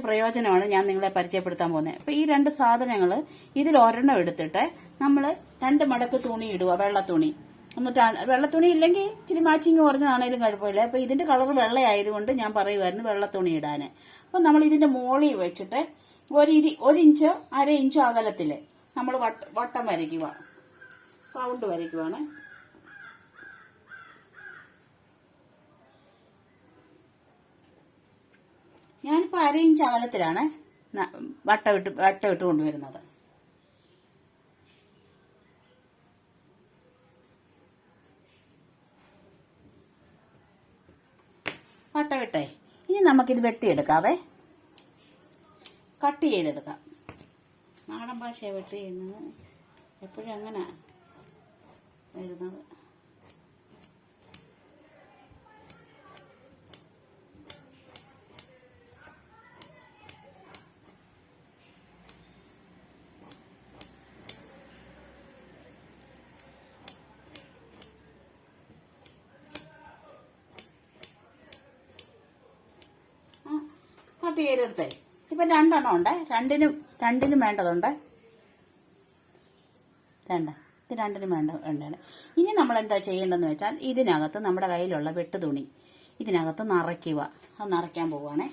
പ്രയോജനമാണ് ഞാൻ നിങ്ങളെ പരിചയപ്പെടുത്താൻ പോകുന്നത്. അപ്പൊ ഈ 2 സാധനങ്ങൾ ഇതിൽ ഒരെണ്ണം എടുത്തിട്ട് നമ്മൾ 2 മടക്ക് തുണി ഇടുക, വെള്ളത്തുണി. എന്നിട്ട് വെള്ളത്തുണി ഇല്ലെങ്കിൽ ഇച്ചിരി മാച്ചിങ് കുറഞ്ഞതാണേലും കുഴപ്പമില്ല. അപ്പൊ ഇതിന്റെ കളർ വെള്ളയായതുകൊണ്ട് ഞാൻ പറയുമായിരുന്നു വെള്ളത്തുണി ഇടാന്. അപ്പൊ നമ്മൾ ഇതിന്റെ മോളിൽ വെച്ചിട്ട് 1 ഇഞ്ചോ 1/2 ഇഞ്ചോ അകലത്തില് നമ്മൾ വട്ടം വരയ്ക്കുക, റൗണ്ട് വരയ്ക്കുവാണ്. ഞാനിപ്പോൾ 1/2 ഇഞ്ച് അകലത്തിലാണ് വട്ടം ഇട്ട് കൊണ്ടുവരുന്നത്. വട്ടം ഇട്ടേ. ഇനി നമുക്കിത് വെട്ടിയെടുക്കാവേ, കട്ട് ചെയ്തെടുക്കാം. നാടൻ ഭാഷയാണ് വെട്ടി ചെയ്യുന്നത്, എപ്പോഴും അങ്ങനെ വരുന്നത്. കട്ട് ചെയ്തെടുത്തേ. ഇപ്പൊ 2 എണ്ണം ഉണ്ട്, രണ്ടിനും വേണ്ടതുണ്ട്. വേണ്ട, ഇത് 2നും വേണ്ടതാണ്. ഇനി നമ്മൾ എന്താ ചെയ്യേണ്ടതെന്ന് വെച്ചാൽ ഇതിനകത്ത് നമ്മുടെ കയ്യിലുള്ള വെട്ട് തുണി ഇതിനകത്ത് നിറയ്ക്കുക. അത് നിറയ്ക്കാൻ പോവുകയാണേ.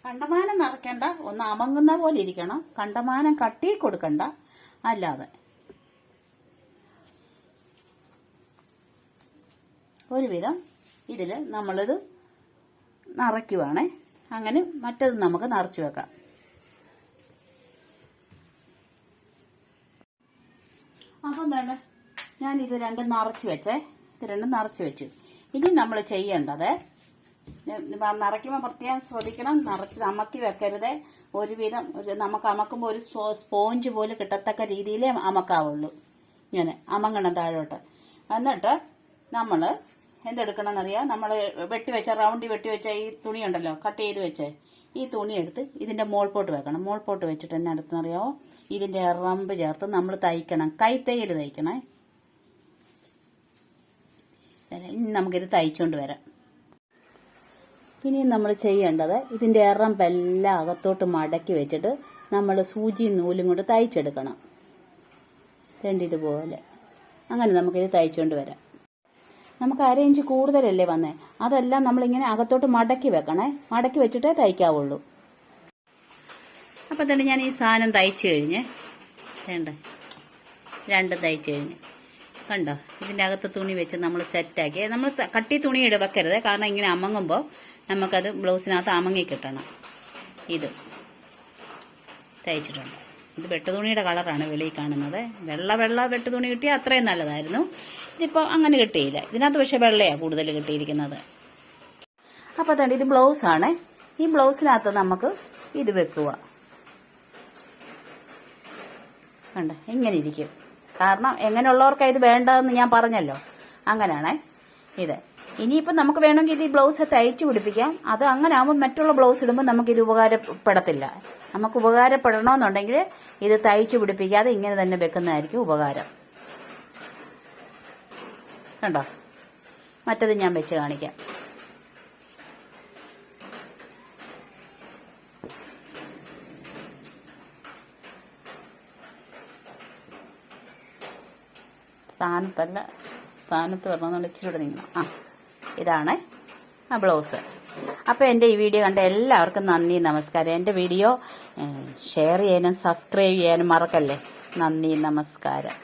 കണ്ടമാനം നിറയ്ക്കണ്ട, ഒന്ന് അമങ്ങുന്ന പോലെ ഇരിക്കണം. കണ്ടമാനം കട്ടി കൊടുക്കണ്ട, അല്ലാതെ ഒരുവിധം ഇതിൽ നമ്മളിത് നിറയ്ക്കുവാണേ. അങ്ങനെ മറ്റത് നമുക്ക് നിറച്ച് വെക്കാം. അപ്പം തന്നെ ഞാനിത് 2 നിറച്ച് വെച്ചേ. ഇത് 2 നിറച്ച് വെച്ചു. ഇനി നമ്മൾ ചെയ്യേണ്ടത്, നിറയ്ക്കുമ്പോൾ പ്രത്യേകം ശ്രദ്ധിക്കണം, നിറച്ച് അമക്കി വെക്കരുത്. ഒരുവിധം നമുക്ക് അമക്കുമ്പോൾ ഒരു സ്പോഞ്ച് പോലെ കിട്ടത്തക്ക രീതിയിലേ അമക്കാവുള്ളൂ. ഇങ്ങനെ അമങ്ങണം താഴോട്ട്. എന്നിട്ട് നമ്മൾ എന്തെടുക്കണമെന്നറിയാം, നമ്മൾ റൗണ്ടി വെട്ടിവെച്ച ഈ തുണി ഉണ്ടല്ലോ, കട്ട് ചെയ്ത് വെച്ചേ, ഈ തുണി എടുത്ത് ഇതിന്റെ മോൾപോട്ട് വെക്കണം. മോൾപോട്ട് വെച്ചിട്ട് എന്നെ അടുത്തെന്നറിയാമോ, ഇതിന്റെ റമ്പ് ചേർത്ത് നമ്മൾ തയ്ക്കണം. കൈത്തയ്യൽ തയ്ക്കണേ. ഇനി നമുക്കിത് തയ്ച്ചുകൊണ്ട് വരാം. ഇനി നമ്മൾ ചെയ്യേണ്ടത് ഇതിന്റെ റമ്പെല്ലാം അകത്തോട്ട് മടക്കി വെച്ചിട്ട് നമ്മൾ സൂചിയും നൂലും കൊണ്ട് തയ്ച്ചെടുക്കണം. ഇതുപോലെ. അങ്ങനെ നമുക്കിത് തയ്ച്ചുകൊണ്ട് വരാം. നമുക്ക് 1/2 ഇഞ്ച് കൂടുതലല്ലേ വന്നേ, അതെല്ലാം നമ്മളിങ്ങനെ അകത്തോട്ട് മടക്കി വെക്കണേ. മടക്കി വെച്ചിട്ടേ തയ്ക്കാവുള്ളൂ. അപ്പം തന്നെ ഞാൻ ഈ സാധനം തയ്ച്ചു കഴിഞ്ഞ് വേണ്ട 2 തയ്ച്ചു കഴിഞ്ഞ് കണ്ടോ, ഇതിൻ്റെ അകത്ത് തുണി വെച്ച് നമ്മൾ സെറ്റാക്കി. നമ്മൾ കട്ടി തുണി വെക്കരുത്, കാരണം ഇങ്ങനെ അമങ്ങുമ്പോൾ നമുക്കത് ബ്ലൗസിനകത്ത് അമങ്ങി കിട്ടണം. ഇത് തയ്ച്ചിട്ടുണ്ട്. ഇത് വെട്ടുതുണിയുടെ കളറാണ് വെളിയിൽ കാണുന്നത്. വെള്ള വെട്ടുതുണി കിട്ടിയാൽ അത്രയും നല്ലതായിരുന്നു. ഇതിപ്പോൾ അങ്ങനെ കിട്ടിയില്ല. ഇതിനകത്ത് പക്ഷെ വെള്ളയാണ് കൂടുതൽ കിട്ടിയിരിക്കുന്നത്. അപ്പോൾ തന്നെ ഇത് ബ്ലൗസാണ്. ഈ ബ്ലൗസിനകത്ത് നമുക്ക് ഇത് വെക്കുക. കണ്ട ഇങ്ങനെ ഇരിക്കും. കാരണം എങ്ങനെയുള്ളവർക്കാണ് ഇത് വേണ്ടതെന്ന് ഞാൻ പറഞ്ഞല്ലോ, അങ്ങനെയാണേ ഇത്. ഇനിയിപ്പോൾ നമുക്ക് വേണമെങ്കിൽ ഇത് ഈ ബ്ലൗസ് തയ്ച്ചു പിടിപ്പിക്കാം. അത് അങ്ങനെ ആകുമ്പോൾ മറ്റുള്ള ബ്ലൗസ് ഇടുമ്പോൾ നമുക്കിത് ഉപകാരപ്പെടത്തില്ല. നമുക്ക് ഉപകാരപ്പെടണമെന്നുണ്ടെങ്കിൽ ഇത് തയ്ച്ചു പിടിപ്പിക്കാതെ ഇങ്ങനെ തന്നെ വെക്കുന്നതായിരിക്കും ഉപകാരം. കണ്ടോ, മറ്റത് ഞാൻ വെച്ച് കാണിക്കാം. സ്ഥാനത്ത് വരണമെന്നുണ്ട്, ഇച്ചിരി നീങ്ങണം. ഇതാണ് ആ ബ്ലൗസ്. അപ്പോൾ എൻ്റെ ഈ വീഡിയോ കണ്ട എല്ലാവർക്കും നന്ദി, നമസ്കാരം. എൻ്റെ വീഡിയോ ഷെയർ ചെയ്യാനും സബ്സ്ക്രൈബ് ചെയ്യാനും മറക്കല്ലേ. നന്ദി, നമസ്കാരം.